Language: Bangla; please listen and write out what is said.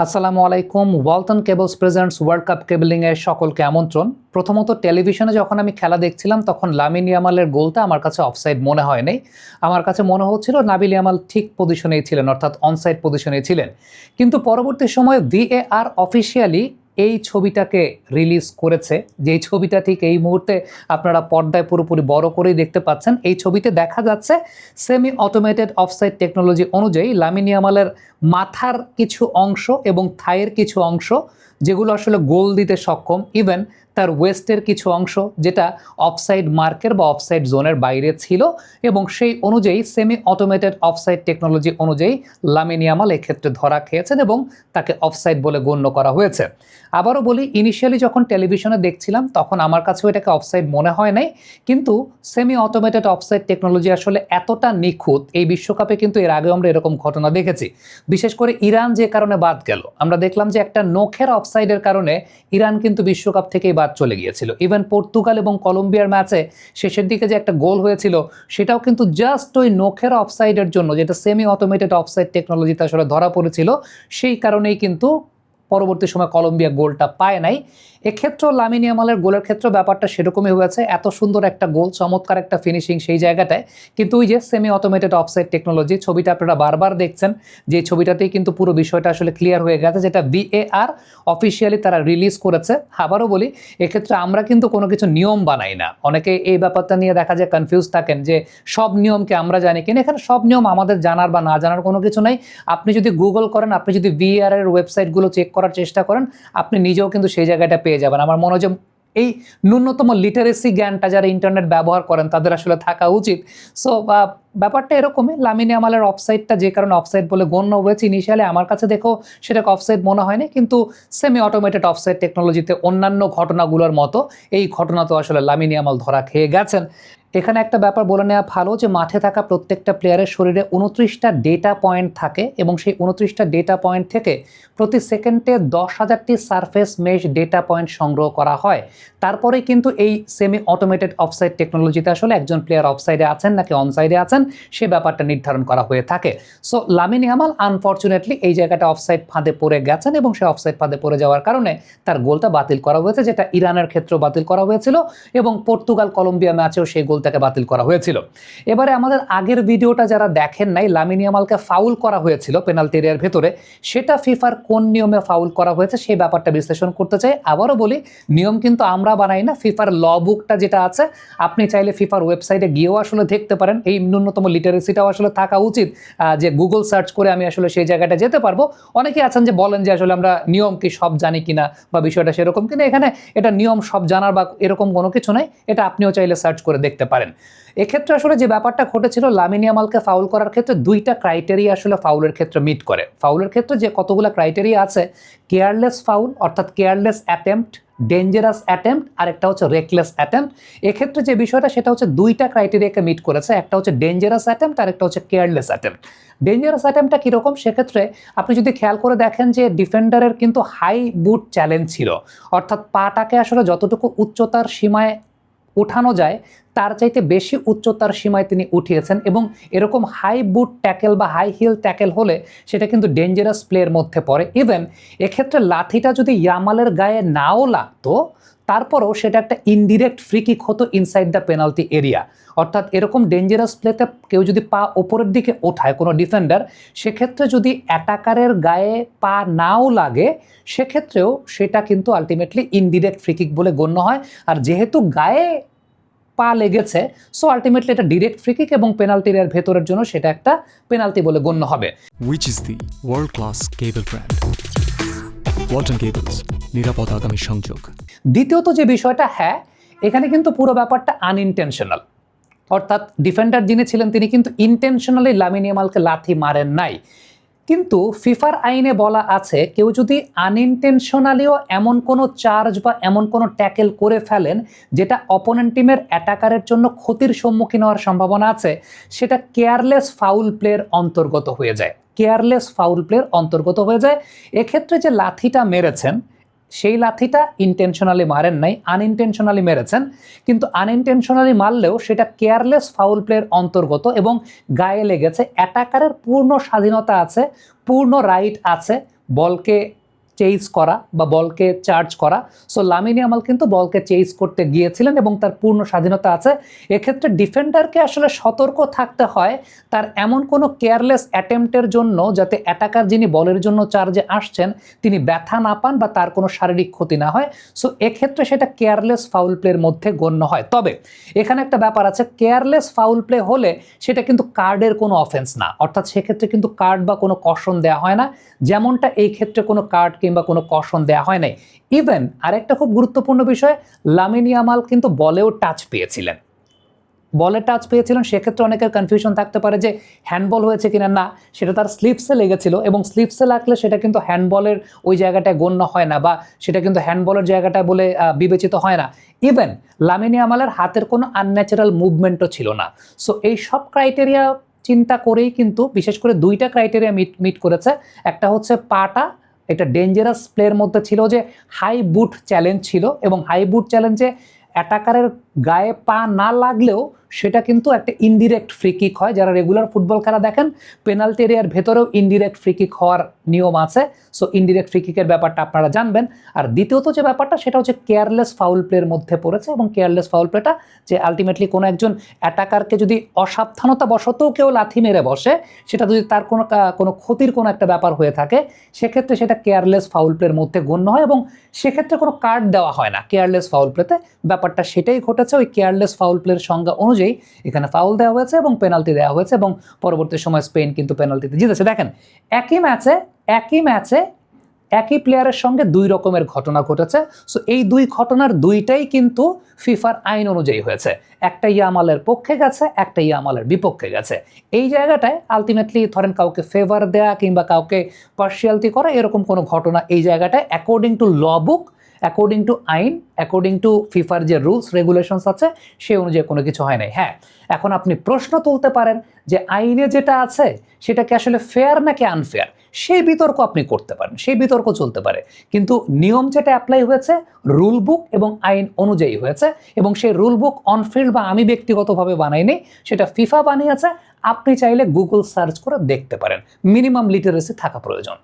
আসসালামু আলাইকুম। Walton cables presents world cup cabling এর সকলকে আমন্ত্রণ। প্রথমত টেলিভিশনে যখন আমি খেলা দেখছিলাম তখন লামিন ইয়ামালের গোলটা আমার কাছে অফসাইড মনে হয় নাই। আমার কাছে মনে হচ্ছিল নাবিল ইয়ামাল ঠিক পজিশনেই ছিলেন, অর্থাৎ অনসাইড পজিশনেই ছিলেন। কিন্তু পরবর্তী সময়ে ভিএআর অফিসিয়ালি এই ছবিটাকে রিলিজ করেছে, যেই ছবিটা ঠিক এই মুহূর্তে আপনারা পর্দায় পুরোপুরি বড় করেই দেখতে পাচ্ছেন। এই ছবিতে দেখা যাচ্ছে সেমি অটোমেটেড অফসাইড টেকনোলজি অনুযায়ী লামিন ইয়ামালের মাথার কিছু অংশ এবং থাইয়ের কিছু অংশ যেগুলো আসলে গোল দিতে সক্ষম, ইভেন তার ওয়েস্টের কিছু অংশ যেটা অফসাইড মার্কের বা অফসাইড জোনের বাইরে ছিল, এবং সেই অনুযায়ী সেমি অটোমেটেড অফসাইড টেকনোলজি অনুযায়ী লামিন ইয়ামাল এক্ষেত্রে ধরা খেয়েছেন এবং তাকে অফসাইড বলে গণ্য করা হয়েছে। আবারও বলি, ইনিশিয়ালি যখন টেলিভিশনে দেখছিলাম তখন আমার কাছেও এটাকে অফসাইড মনে হয় নাই, কিন্তু সেমি অটোমেটেড অফসাইড টেকনোলজি আসলে এতটা নিখুঁত, এই বিশ্বকাপে কিন্তু এর আগেও আমরা এরকম ঘটনা দেখেছি। বিশেষ করে ইরান যে কারণে বাদ গেল, আমরা দেখলাম যে একটা নখের অফসাইডের কারণে ইরান কিন্তু বিশ্বকাপ থেকেই বাদ চলে গিয়েছিল। ইভেন পর্তুগাল এবং কলম্বিয়ার ম্যাচে শেষের দিকে যে একটা গোল হয়েছিল সেটাও কিন্তু জাস্ট ওই নখের অফসাইডের জন্য, যেটা সেমি অটোমেটেড অফসাইড টেকনোলজিতে আসলে ধরা পড়েছিল, সেই কারণেই কিন্তু পরবর্তী সময় কলম্বিয়া গোলটা পায় নাই। এক্ষেত্রেও লামিন ইয়ামালের গোলের ক্ষেত্রে ব্যাপারটা সেরকমই হয়েছে। এত সুন্দর একটা গোল, চমৎকার একটা ফিনিশিং সেই জায়গাটায়, কিন্তু ওই যে সেমি অটোমেটেড অফসাইড টেকনোলজি ছবিটা আপনারা বারবার দেখছেন, যে ছবিটাতেই কিন্তু পুরো বিষয়টা আসলে ক্লিয়ার হয়ে গেছে, যেটা ভিএআর অফিসিয়ালি তারা রিলিজ করেছে। আবারও বলি, এক্ষেত্রে আমরা কিন্তু কোনো কিছু নিয়ম বানাই না। অনেকে এই ব্যাপারটা নিয়ে দেখা যায় কনফিউজ থাকেন যে সব নিয়মকে আমরা জানি কিনা। এখানে সব নিয়ম আমাদের জানার বা না জানার কোনো কিছু নাই। আপনি যদি গুগল করেন, আপনি যদি ভিএআর এর ওয়েবসাইটগুলো চেক করার চেষ্টা করেন, আপনি নিজেও কিন্তু সেই জায়গাটা পেয়ে যাবেন। আমার মনে হয় যে এই ন্যূনতম লিটারেসি জ্ঞানটা যারা ইন্টারনেট ব্যবহার করেন তাদের আসলে থাকা উচিত। সো ব্যাপারটা এরকমই, লামিন ইয়ামালের অফসাইডটা যে কারণে অফসাইড বলে গণ্য হয়েছে, ইনিশিয়ালি আমার কাছে দেখো সেটাকে অফসাইড মনে হয়নি, কিন্তু সেমি অটোমেটেড অফসাইড টেকনোলজিতে অন্যান্য ঘটনাগুলোর মতো এই ঘটনা তো আসলে লামিন ইয়ামাল ধরা খেয়ে গেছেন। এখানে একটা ব্যাপার বলে নেওয়া ভালো যে মাঠে থাকা প্রত্যেকটা প্লেয়ারের শরীরে 29টা ডেটা পয়েন্ট থাকে, এবং সেই 29টা ডেটা পয়েন্ট থেকে প্রতি সেকেন্ডে 10,000টি সারফেস মেশ ডেটা পয়েন্ট সংগ্রহ করা হয়। তারপরে কিন্তু এই সেমি অটোমেটেড অফসাইড টেকনোলজিতে আসলে একজন প্লেয়ার অফসাইডে আছেন নাকি অনসাইডে আছেন সে ব্যাপারটা নির্ধারণ করা হয়ে থাকে। সো লামিন ইয়ামাল আনফর্চুনেটলি এই জায়গাটা অফসাইড ফাঁদে পড়ে গেছেন, এবং সে অফসাইড ফাঁদে পড়ে যাওয়ার কারণে তার গোলটা বাতিল করা হয়েছে, যেটা ইরানের ক্ষেত্রেও বাতিল করা হয়েছিল এবং পর্তুগাল কলম্বিয়া ম্যাচেও সেই গোলটাকে বাতিল করা হয়েছিল। এবারে আমাদের আগের ভিডিওটা যারা দেখেন নাই, লামিন ইয়ামালকে ফাউল করা হয়েছিল পেনাল্টি এরিয়ার ভেতরে, সেটা ফিফার কোন নিয়মে ফাউল করা হয়েছে সেই ব্যাপারটা বিশ্লেষণ করতে চাই। আবারও বলি, নিয়ম কিন্তু আমরা বানাই না, ফিফার ল বুকটা যেটা আছে আপনি চাইলে ফিফার ওয়েবসাইটে গিয়েও আসলে দেখতে পারেন। এই ন্যূনতম লিটারেসিটাও আসলে থাকা উচিত যে গুগল সার্চ করে আমি আসলে সেই জায়গাটা যেতে পারবো। অনেকে আছেন যে বলেন যে আসলে আমরা নিয়ম কি সব জানি কিনা বা বিষয়টা সেরকম কিনা। এখানে এটা নিয়ম সব জানার বা এরকম কোনো কিছু নাই, এটা আপনিও চাইলে সার্চ করে দেখতে পারেন। এক্ষেত্রে আসলে যে ব্যাপারটা ঘটেছিল, লামিন ইয়ামালকে ফাউল করার ক্ষেত্রে দুইটা ক্রাইটেরিয়া আসলে ফাউলের ক্ষেত্রে মিট করে। ফাউলের ক্ষেত্রে যে কতগুলো ক্রাইটেরিয়া আছে, কেয়ারলেস ফাউল অর্থাৎ কেয়ারলেস অ্যাটেম্পট, ডেঞ্জারাস অ্যাটেম্পট, আর একটা হচ্ছে রেকলেস অ্যাটেম্পট। এক্ষেত্রে যে বিষয়টা সেটা হচ্ছে দুইটা ক্রাইটেরিয়াকে মিট করেছে, একটা হচ্ছে ডেঞ্জারাস অ্যাটেম্পট আর একটা হচ্ছে কেয়ারলেস অ্যাটেম্পট। ডেঞ্জারাস অ্যাটেম্পটটা কীরকম, সেক্ষেত্রে আপনি যদি খেয়াল করে দেখেন যে ডিফেন্ডারের কিন্তু হাই বুট চ্যালেঞ্জ ছিল, অর্থাৎ পাটাকে আসলে যতটুকু উচ্চতার সীমায় উঠানো যায় তার চাইতে বেশি উচ্চতার সীমায় তিনি উঠিয়েছেন, এবং এরকম হাই বুট ট্যাকেল বা হাই হিল ট্যাকেল হলে সেটা কিন্তু ডেঞ্জারাস প্লের মধ্যে পড়ে। ইভেন এক্ষেত্রে লাথিটা যদি ইয়ামালের গায়ে নাও লাগতো, তারপরেও সেটা একটা ইনডিরেক্ট ফ্রি কিক হতো ইনসাইড দ্য পেনাল্টি এরিয়া। অর্থাৎ এরকম ডেঞ্জারাস প্লেতে কেউ যদি পা ওপরের দিকে ওঠায় কোনো ডিফেন্ডার, সেক্ষেত্রে যদি অ্যাটাকারের গায়ে পা নাও লাগে সেক্ষেত্রেও সেটা কিন্তু আলটিমেটলি ইনডিরেক্ট ফ্রি কিক বলে গণ্য হয়। আর যেহেতু গায়ে পা লেগেছে, সো আলটিমেটলি এটা ডিরেক্ট ফ্রি কিক এবং পেনাল্টি এরিয়ার ভেতরের জন্য সেটা একটা পেনাল্টি বলে গণ্য হবে। Which is the world-class cable brand? Walton cables, নিরাপদ আগামী সংযোগ। দ্বিতীয়ত যে বিষয়টা, হ্যাঁ এখানে কিন্তু পুরো ব্যাপারটা আনইনটেনশনাল, অর্থাৎ ডিফেন্ডার যিনি ছিলেন তিনি কিন্তু ইন্টেনশনালি লামিন ইয়ামালকে লাথি মারেন নাই। কিন্তু ফিফার আইনে বলা আছে কেউ যদি আনইনটেনশনালিও এমন কোনো চার্জ বা এমন কোনো ট্যাকেল করে ফেলেন যেটা অপোনেন্ট টিমের অ্যাটাকারের জন্য ক্ষতির সম্মুখীন হওয়ার সম্ভাবনা আছে, সেটা কেয়ারলেস ফাউল প্লের অন্তর্গত হয়ে যায়। কেয়ারলেস ফাউল প্লের অন্তর্গত হয়ে যায়। এক্ষেত্রে যে লাথিটা মেরেছেন সেই লাথিটা ইন্টেনশনালি মারেন নাই, আনইনটেনশনালি মেরেছেন, কিন্তু আনইনটেনশনালি মারলেও সেটা কেয়ারলেস ফাউল প্লের অন্তর্গত এবং গায়ে লেগেছে। অ্যাটাকারের পূর্ণ স্বাধীনতা আছে, পূর্ণ রাইট আছে বলকে চেজ করা বা বলকে চার্জ করা। সো লামিন ইয়ামাল কিন্তু বলকে চেজ করতে গিয়েছিলেন এবং তার পূর্ণ স্বাধীনতা আছে। এক্ষেত্রে ডিফেন্ডারকে আসলে সতর্ক থাকতে হয় তার এমন কোনো কেয়ারলেস অ্যাটেম্পটের জন্য, যাতে অ্যাটাকার যিনি বলের জন্য চার্জে আসছেন তিনি ব্যথা না পান বা তার কোনো শারীরিক ক্ষতি না হয়। সো এক্ষেত্রে সেটা কেয়ারলেস ফাউল প্লের মধ্যে গণ্য হয়। তবে এখানে একটা ব্যাপার আছে, কেয়ারলেস ফাউল প্লে হলে সেটা কিন্তু কার্ডের কোনো অফেন্স না, অর্থাৎ সেক্ষেত্রে কিন্তু কার্ড বা কোনো কশন দেওয়া হয় না, যেমনটা এই ক্ষেত্রে কোনো কার্ড কিংবা কোনো কশন দেওয়া হয় নাই। ইভেন আরেকটা খুব গুরুত্বপূর্ণ বিষয়, লামিন ইয়ামাল কিন্তু বলেও টাচ পেয়েছিলেন, বলে টাচ পেয়েছিলেন। সেক্ষেত্রে অনেকের কনফিউশন থাকতে পারে যে হ্যান্ডবল হয়েছে কিনা। না, সেটা তার স্লিপসে লেগেছিল এবং স্লিপসে লাগলে সেটা কিন্তু হ্যান্ডবলের ওই জায়গাটায় গণ্য হয় না বা সেটা কিন্তু হ্যান্ডবলের জায়গাটায় বলে বিবেচিত হয় না। ইভেন লামিন ইয়ামালের হাতের কোনো আনন্যাচারাল মুভমেন্টও ছিল না। সো এই সব ক্রাইটেরিয়া চিন্তা করেই কিন্তু বিশেষ করে দুইটা ক্রাইটেরিয়া মিট করেছে। একটা হচ্ছে পাটা, এটা ডেঞ্জারাস প্লের মধ্যে ছিল যে হাই বুট চ্যালেঞ্জ ছিল এবং হাই বুট চ্যালেঞ্জে অ্যাটাকারের গায়ে পা না লাগলেও সেটা কিন্তু একটা ইনডিরেক্ট ফ্রি কিক হয়। যারা রেগুলার ফুটবল খেলা দেখেন, পেনাল্টি এরিয়ার ভেতরেও ইনডিরেক্ট ফ্রি কিক হওয়ার নিয়ম আছে। সো ইনডিরেক্ট ফ্রি কিকের ব্যাপারটা আপনারা জানবেন। আর দ্বিতীয়ত যে ব্যাপারটা সেটা হচ্ছে কেয়ারলেস ফাউল প্লের মধ্যে পড়েছে এবং কেয়ারলেস ফাউল প্লেটা যে আলটিমেটলি কোনো একজন অ্যাটাকারকে যদি অসাবধানতা বশতও কেউ লাথি মেরে বসে, সেটা যদি তার কোনো ক্ষতির কোনো একটা ব্যাপার হয়ে থাকে, সেক্ষেত্রে সেটা কেয়ারলেস ফাউল প্লের মধ্যে গণ্য হয় এবং সেক্ষেত্রে কোনো কার্ড দেওয়া হয় না কেয়ারলেস ফাউল প্লেতে। ব্যাপারটা সেটাই ঘটেছে, ওই কেয়ারলেস ফাউল প্লের সংজ্ঞা অনুযায়ী এখানে ফাউল দেওয়া হয়েছে এবং পেনাল্টি দেওয়া হয়েছে এবং পরবর্তী সময় স্পেন কিন্তু পেনাল্টিতে জিতেছে। দেখেন, একই ম্যাচে একই প্লেয়ারের সঙ্গে দুই রকমের ঘটনা ঘটেছে। সো এই দুই ঘটনার দুইটাই কিন্তু ফিফার আইন অনুযায়ী হয়েছে। একটা ইয়ামালের পক্ষে গেছে, একটা ইয়ামালের বিপক্ষে গেছে। এই জায়গাটায় আলটিমেটলি ধরেন কাউকে ফেভার দেয়া কিংবা কাউকে পার্শিয়ালিটি করা, এরকম কোনো ঘটনা এই জায়গাটায় according to law book, according to আইন, অ্যাকর্ডিং টু ফিফার যে রুলস রেগুলেশনস আছে সেই অনুযায়ী কোনো কিছু হয় নাই। হ্যাঁ, এখন আপনি প্রশ্ন তুলতে পারেন যে আইনে যেটা আছে সেটা কি আসলে ফেয়ার নাকি আনফেয়ার, সেই বিতর্ক আপনি করতে পারেন, সেই বিতর্ক চলতে পারে। কিন্তু নিয়ম যেটা অ্যাপ্লাই হয়েছে রুল বুক এবং আইন অনুযায়ী হয়েছে এবং সেই রুল বুক অনফিল্ড বা আমি ব্যক্তিগতভাবে বানাইনি, সেটা ফিফা বানিয়েছে। আপনি চাইলে গুগল সার্চ করে দেখতে পারেন, মিনিমাম লিটারেসি থাকা প্রয়োজন।